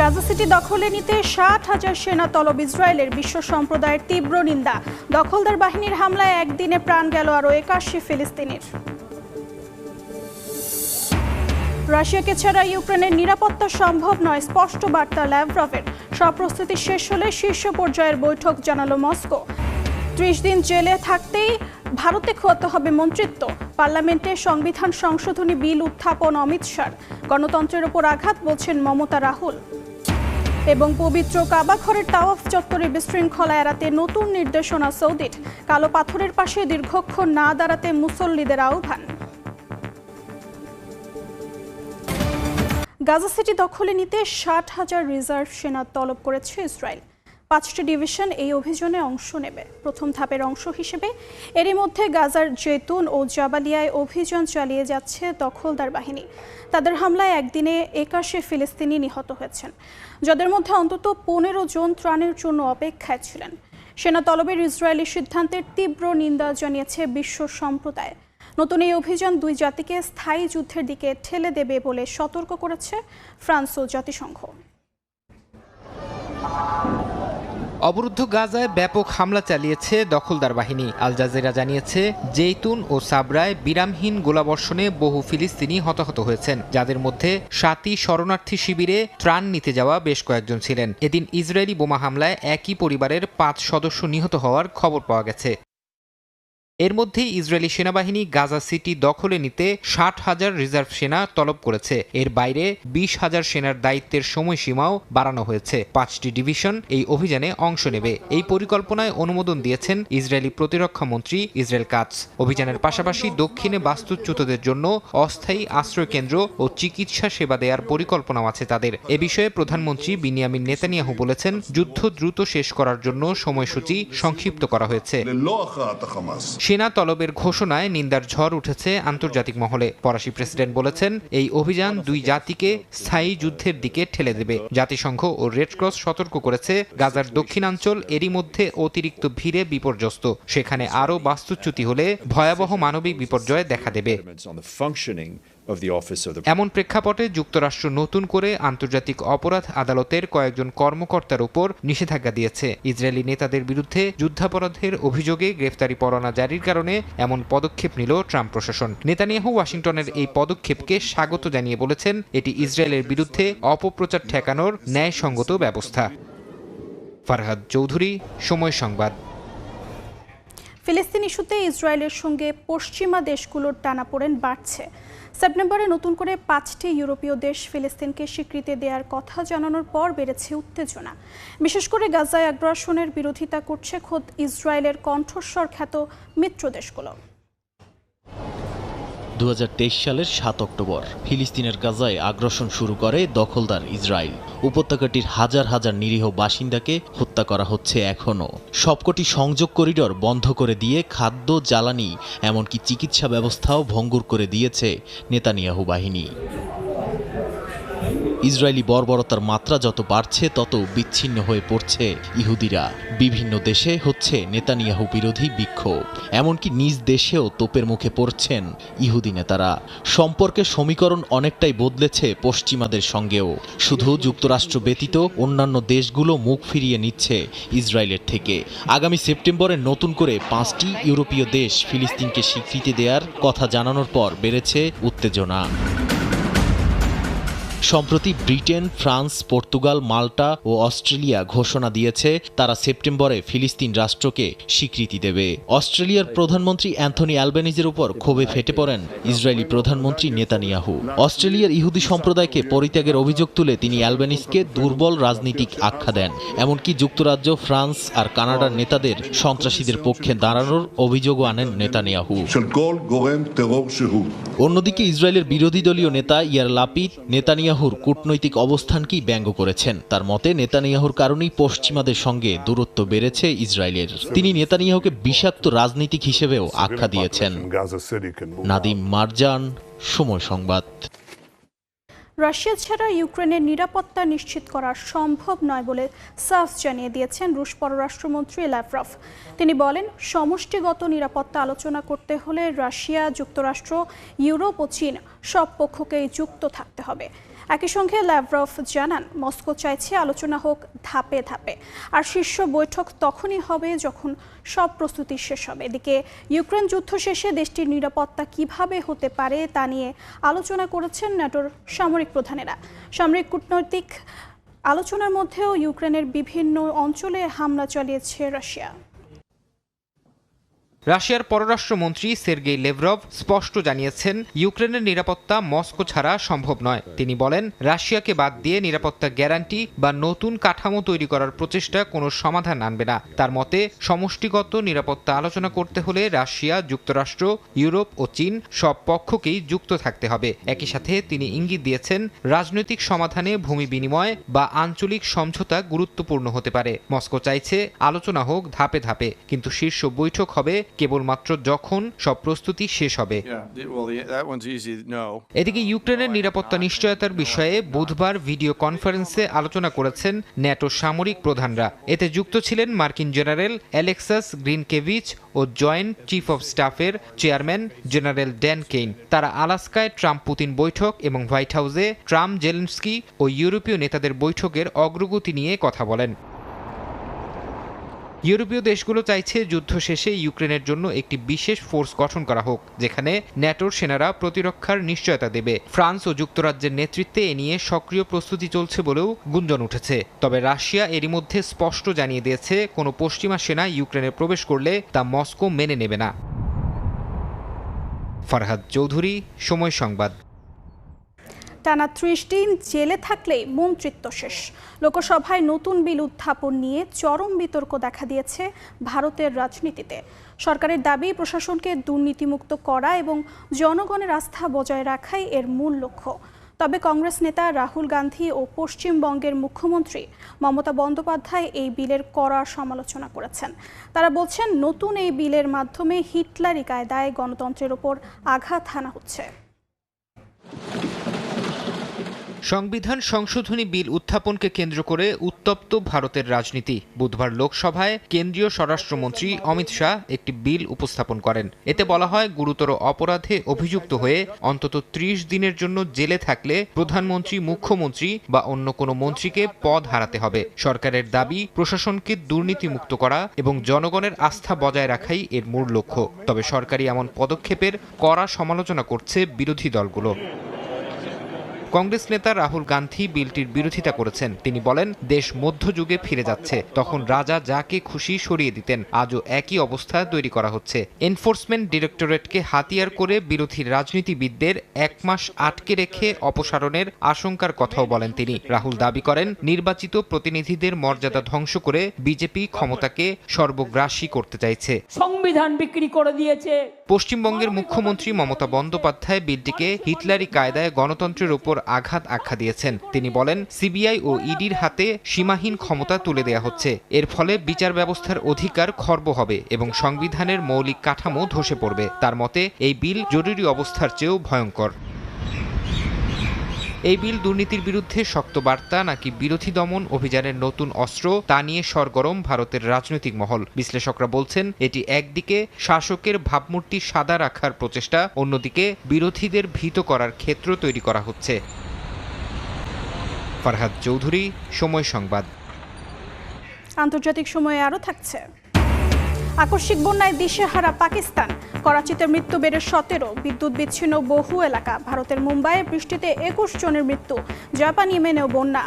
Gaza city দখলে নিতে 60,000 সেনা তলব ইসরায়েলের। বিশ্ব সম্প্রদায়ের তীব্র নিন্দা। দখলদার বাহিনীর হামলায় একদিনে প্রাণ গেল আরও 81 ফিলিস্তিনির। রাশিয়াকে ছাড়া ইউক্রেনের নিরাপত্তা সম্ভব নয়, স্পষ্ট বার্তা ল্যাভরভের। সব প্রস্তুতি শেষ হলে শীর্ষ পর্যায়ের বৈঠক জানালো মস্কো। 30 দিন জেলে থাকতেই ভারতে খোয়াতে হবে মন্ত্রিত্ব। পার্লামেন্টে সংবিধান সংশোধনী বিল উত্থাপন অমিত শাহর। গণতন্ত্রের ওপর আঘাত বলছেন মমতা রাহুল। এবং পবিত্র কাবা ঘরের তাওয়াফ চত্বরে বিশৃঙ্খলা এড়াতে নতুন নির্দেশনা সৌদির। কালো পাথরের পাশে দীর্ঘক্ষণ না দাঁড়াতে মুসল্লিদের আহ্বান। গাজা সিটি দখলে নিতে 60,000 রিজার্ভ সেনা তলব করেছে ইসরায়েল। 5টি ডিভিশন এই অভিযানে অংশ নেবে। প্রথম ধাপের অংশ হিসেবে এরই মধ্যে গাজার জেতুন ও জাবালিয়ায় অভিযান চালিয়ে যাচ্ছে দখলদার বাহিনী। তাদের হামলায় একদিনে 81 ফিলিস্তিনি নিহত হয়েছেন, যাদের মধ্যে অন্তত 15 জন ত্রাণের জন্য অপেক্ষায় ছিলেন। সেনা তলবের ইসরায়েলি সিদ্ধান্তের তীব্র নিন্দা জানিয়েছে বিশ্ব সম্প্রদায়। নতুন এই অভিযান দুই জাতিকে স্থায়ী যুদ্ধের দিকে ঠেলে দেবে বলে সতর্ক করেছে ফ্রান্স ও জাতিসংঘ। অবরুদ্ধ গাজায় ব্যাপক হামলা চালিয়েছে দখলদার বাহিনী। আল জাজিরা জানিয়েছে, জেইতুন ও সাবরায় বিরামহীন গোলাবর্ষণে বহু ফিলিস্তিনি হতাহত হয়েছেন, যাদের মধ্যে 7টি শরণার্থী শিবিরে ত্রাণ নিতে যাওয়া বেশ কয়েকজন ছিলেন। এদিন ইসরায়েলি বোমা হামলায় একই পরিবারের 5 সদস্য নিহত হওয়ার খবর পাওয়া গেছে। এর মধ্যেই ইসরায়েলি সেনাবাহিনী গাজা সিটি দখলে নিতে 60,000 রিজার্ভ সেনা তলব করেছে। এর বাইরে 20,000 সেনার দায়িত্বের সময়সীমাও বাড়ানো হয়েছে। 5টি ডিভিশন এই অভিযানে অংশ নেবে। এই পরিকল্পনায় অনুমোদন দিয়েছেন ইসরায়েলি প্রতিরক্ষা মন্ত্রী ইসরায়েল কাটস। অভিযানের পাশাপাশি দক্ষিণে বাস্তুচ্যুতদের জন্য অস্থায়ী আশ্রয় কেন্দ্র ও চিকিৎসা সেবা দেওয়ার পরিকল্পনাও আছে তাদের। এ বিষয়ে প্রধানমন্ত্রী বিনিয়ামিন নেতানিয়াহু বলেছেন, যুদ্ধ দ্রুত শেষ করার জন্য সময়সূচি সংক্ষিপ্ত করা হয়েছে। সেনা তলবের ঘোষণায় নিন্দার ঝড় উঠেছে আন্তর্জাতিক মহলে। ফরাসি প্রেসিডেন্ট বলেছেন, এই অভিযান দুই জাতিকে স্থায়ী যুদ্ধের দিকে ঠেলে দেবে। জাতিসংঘ ও রেড ক্রস সতর্ক করেছে, গাজার দক্ষিণাঞ্চল এরই মধ্যে অতিরিক্ত ভিড়ে বিপর্যস্ত। সেখানে আরও বাস্তুচ্যুতি হলে ভয়াবহ মানবিক বিপর্যয় দেখা দেবে। এমন প্রেক্ষাপটে যুক্তরাষ্ট্র নতুন করে আন্তর্জাতিক অপরাধ আদালতের কয়েকজন কর্মকর্তার উপর নিষেধাজ্ঞা দিয়েছে। ইসরায়েলি নেতাদের বিরুদ্ধে যুদ্ধাপরাধের অভিযোগে গ্রেফতারি পরোয়ানা জারির কারণে এমন পদক্ষেপ নিল ট্রাম্প প্রশাসন। নেতানিয়াহু ওয়াশিংটনের এই পদক্ষেপকে স্বাগত জানিয়ে বলেছেন, এটি ইসরায়েলের বিরুদ্ধে অপপ্রচার ঠেকানোর ন্যায়সঙ্গত ব্যবস্থা। ফারহাদ চৌধুরী, সময় সংবাদ। ফিলিস্তিন ইস্যুতে ইসরায়েলের সঙ্গে পশ্চিমা দেশগুলোর টানাপোড়েন বাড়ছে। সেপ্টেম্বরে নতুন করে 5টি ইউরোপীয় দেশ ফিলিস্তিনকে স্বীকৃতি দেওয়ার কথা জানানোর পর বেড়েছে উত্তেজনা। বিশেষ করে গাজায় আগ্রাসনের বিরোধিতা করছে খোদ ইসরায়েলের কণ্ঠস্বর খ্যাত মিত্র দেশগুলো। 2023 সালের 7 অক্টোবর ফিলিস্তিনের গাজায় আগ্রাসন শুরু করে দখলদার ইসরায়েল। উপত্যকাটির হাজার হাজার নিরীহ বাসিন্দাকে হত্যা করা হচ্ছে এখনও। সবকটি সংযোগ করিডর বন্ধ করে দিয়ে খাদ্য, জ্বালানি এমনকি চিকিৎসা ব্যবস্থাও ভঙ্গুর করে দিয়েছে নেতানিয়াহু বাহিনী। ইসরায়েলি বর্বরতার মাত্রা যত বাড়ছে তত বিচ্ছিন্ন হয়ে পড়ছে ইহুদিরা। বিভিন্ন দেশে হচ্ছে নেতানিয়াহু বিরোধী বিক্ষোভ, এমনকি নিজ দেশেও তোপের মুখে পড়ছেন ইহুদি নেতারা। সম্পর্কের সমীকরণ অনেকটাই বদলেছে পশ্চিমাদের সঙ্গেও। শুধু যুক্তরাষ্ট্র ব্যতীত অন্যান্য দেশগুলো মুখ ফিরিয়ে নিচ্ছে ইসরায়েলের থেকে। আগামী সেপ্টেম্বরে নতুন করে 5টি ইউরোপীয় দেশ ফিলিস্তিনকে স্বীকৃতি দেওয়ার কথা জানানোর পর বেড়েছে উত্তেজনা। সম্প্রতি ব্রিটেন, ফ্রান্স, পর্তুগাল, মাল্টা ও অস্ট্রেলিয়া ঘোষণা দিয়েছে তারা সেপ্টেম্বরে ফিলিস্তিন রাষ্ট্রকে স্বীকৃতি দেবে। অস্ট্রেলিয়ার প্রধানমন্ত্রী অ্যান্থনি অ্যালবেনিজের উপর ক্ষোভে ফেটে পড়েন ইসরায়েলি প্রধানমন্ত্রী নেতানিয়াহু। অস্ট্রেলিয়ার ইহুদি সম্প্রদায়কে পরিত্যাগের অভিযোগ তুলে তিনি অ্যালবেনিজকে দুর্বল রাজনীতিক আখ্যা দেন। এমনকি যুক্তরাজ্য, ফ্রান্স আর কানাডার নেতাদের সন্ত্রাসীদের পক্ষে দাঁড়ানোর অভিযোগও আনেন নেতানিয়াহু। অন্যদিকে ইসরায়েলের বিরোধী দলীয় নেতা ইয়ার লাপিদ নেতানিয়াহুর কূটনৈতিক অবস্থানকেই ব্যঙ্গ করেছেন। তার মতে, নেতানিয়াহুর কারণেই পশ্চিমাদের সঙ্গে দূরত্ব বেড়েছে ইসরায়েলের। তিনি নেতানিয়াহুকে বিষাক্ত রাজনীতিক হিসেবেও আখ্যা দিয়েছেন। নাদিম মারজান, সময় সংবাদ। রাশিয়া ছাড়া ইউক্রেনের নিরাপত্তা নিশ্চিত করা সম্ভব নয় বলে সাফ জানিয়ে দিয়েছেন রুশ পররাষ্ট্রমন্ত্রী ল্যাভরভ। তিনি বলেন, সমষ্টিগত নিরাপত্তা আলোচনা করতে হলে রাশিয়া, যুক্তরাষ্ট্র, ইউরোপ ও চীন সব পক্ষকেই যুক্ত থাকতে হবে। একই সঙ্গে ল্যাভরভ জানান, মস্কো চাইছে আলোচনা হোক ধাপে ধাপে, আর শীর্ষ বৈঠক তখনই হবে যখন সব প্রস্তুতি শেষ হবে। এদিকে ইউক্রেন যুদ্ধ শেষে দেশটির নিরাপত্তা কিভাবে হতে পারে তা নিয়ে আলোচনা করেছেন ন্যাটোর সামরিক প্রধানেরা। সামরিক কূটনৈতিক আলোচনার মধ্যেও ইউক্রেনের বিভিন্ন অঞ্চলে হামলা চালিয়েছে রাশিয়া। রাশিয়ার পররাষ্ট্রমন্ত্রী সের্গেই লেভরভ স্পষ্ট জানিয়েছেন, ইউক্রেনের নিরাপত্তা মস্কো ছাড়া সম্ভব নয়। তিনি বলেন, রাশিয়াকে বাদ দিয়ে নিরাপত্তা গ্যারান্টি বা নতুন কাঠামো তৈরি করার প্রচেষ্টা কোনো সমাধান আনবে না। তার মতে, সমষ্টিগত নিরাপত্তা আলোচনা করতে হলে রাশিয়া, যুক্তরাষ্ট্র, ইউরোপ ও চীন সব পক্ষকেই যুক্ত থাকতে হবে। একই সাথে তিনি ইঙ্গিত দিয়েছেন, রাজনৈতিক সমাধানে ভূমি বিনিময় বা আঞ্চলিক সমঝোতা গুরুত্বপূর্ণ হতে পারে। মস্কো চাইছে আলোচনা হোক ধাপে ধাপে, কিন্তু শীর্ষ বৈঠক হবে কেবলমাত্র যখন সব প্রস্তুতি শেষ হবে। এদিকে ইউক্রেনের নিরাপত্তা নিশ্চয়তার বিষয়ে বুধবার ভিডিও কনফারেন্সে আলোচনা করেছেন ন্যাটো সামরিক প্রধানরা। এতে যুক্ত ছিলেন মার্কিন জেনারেল অ্যালেক্সাস গ্রিনকেভিচ ও জয়েন্ট চিফ অব স্টাফের চেয়ারম্যান জেনারেল ড্যান কেইন। তারা আলাস্কায় ট্রাম্প পুতিন বৈঠক এবং হোয়াইট হাউসে ট্রাম্প জেলেনস্কি ও ইউরোপীয় নেতাদের বৈঠকের অগ্রগতি নিয়ে কথা বলেন। ইউরোপীয় দেশগুলো চাইছে যুদ্ধ শেষে ইউক্রেনের জন্য একটি বিশেষ ফোর্স গঠন করা হোক, যেখানে ন্যাটোর সেনারা প্রতিরক্ষার নিশ্চয়তা দেবে। ফ্রান্স ও যুক্তরাজ্যের নেতৃত্বে এ নিয়ে সক্রিয় প্রস্তুতি চলছে বলেও গুঞ্জন উঠেছে। তবে রাশিয়া এরই মধ্যে স্পষ্ট জানিয়ে দিয়েছে, কোনো পশ্চিমা সেনা ইউক্রেনে প্রবেশ করলে তা মস্কো মেনে নেবে না। ফারহাদ চৌধুরী, সময় সংবাদ। টানা ৩০ দিন জেলে থাকলেই মন্ত্রিত্ব শেষ। লোকসভায় নতুন বিল উত্থাপন নিয়ে চরম বিতর্ক দেখা দিয়েছে ভারতের রাজনীতিতে। সরকারের দাবি, প্রশাসনকে দুর্নীতিমুক্ত করা এবং জনগণের আস্থা বজায় রাখাই এর মূল লক্ষ্য। তবে কংগ্রেস নেতা রাহুল গান্ধী ও পশ্চিমবঙ্গের মুখ্যমন্ত্রী মমতা বন্দ্যোপাধ্যায় এই বিলের কড়া সমালোচনা করেছেন। তারা বলছেন, নতুন এই বিলের মাধ্যমে হিটলারি কায়দায় গণতন্ত্রের ওপর আঘাত হানা হচ্ছে। সংবিধান সংশোধনী বিল উত্থাপনকে কেন্দ্র করে উত্তপ্ত ভারতের রাজনীতি। বুধবার লোকসভায় কেন্দ্রীয় স্বরাষ্ট্রমন্ত্রী অমিত শাহ একটি বিল উপস্থাপন করেন। এতে বলা হয়, গুরুতর অপরাধে অভিযুক্ত হয়ে অন্তত ৩০ দিনের জন্য জেলে থাকলে প্রধানমন্ত্রী, মুখ্যমন্ত্রী বা অন্য কোনো মন্ত্রীকে পদ হারাতে হবে। সরকারের দাবি, প্রশাসনকে দুর্নীতিমুক্ত করা এবং জনগণের আস্থা বজায় রাখাই এর মূল লক্ষ্য। তবে সরকারি এমন পদক্ষেপের কড়া সমালোচনা করছে বিরোধী দলগুলো। কংগ্রেস নেতা রাহুল গান্ধী বিলটির বিরোধিতা করেছেন। তিনি বলেন, দেশ মধ্যযুগে ফিরে যাচ্ছে, তখন রাজা যাকে খুশি সরিয়ে দিতেন। আজও একই অবস্থা তৈরি করা হচ্ছে। এনফোর্সমেন্ট ডিরেক্টরেটকে হাতিয়ার করে বিরোধী রাজনীতিবিদদের ১ মাস আটকে রেখে অপসারণের আশঙ্কার কথাও বলেন তিনি। রাহুল দাবি করেন, নির্বাচিত প্রতিনিধিদের মর্যাদা ধ্বংস করে বিজেপি ক্ষমতাকে সর্বগ্রাসী করতে চাইছে। সংবিধান বিক্রি করে দিয়েছে। পশ্চিমবঙ্গের মুখ্যমন্ত্রী মমতা বন্দ্যোপাধ্যায় বিলটিকে হিটলারি কায়দায় গণতন্ত্রের উপর আঘাত আখ্যা দিয়েছেন। তিনি বলেন, সিবিআই ও ইডির হাতে সীমাহীন ক্ষমতা তুলে দেয়া হচ্ছে। এর ফলে বিচার ব্যবস্থার অধিকার খর্ব হবে এবং সংবিধানের মৌলিক কাঠামো ধসে পড়বে। তার মতে, এই বিল জরুরি অবস্থার চেয়েও ভয়ঙ্কর। এই বিল দুর্নীতির বিরুদ্ধে শক্ত বার্তা নাকি বিরোধী দমন অভিযানের নতুন অস্ত্র, তা নিয়ে সরগরম ভারতের রাজনৈতিক মহল। বিশ্লেষকরা বলছেন, এটি একদিকে শাসকের ভাবমূর্তি সাদা রাখার প্রচেষ্টা, অন্যদিকে বিরোধীদের ভীত করার ক্ষেত্র তৈরি করা হচ্ছে। ফারহাদ চৌধুরী, সময় সংবাদ। আন্তর্জাতিক সময়ে আরও থাকছে, আকস্মিক বন্যায় দিশেহারা পাকিস্তান। করাচিতে মৃত্যু বেড়ে ১৭, বিদ্যুৎ বিচ্ছিন্ন বহু এলাকা। ভারতের মুম্বাইয়ে বৃষ্টিতে ২১ জনের মৃত্যু। জাপান, ইয়েমেনেও বন্যা।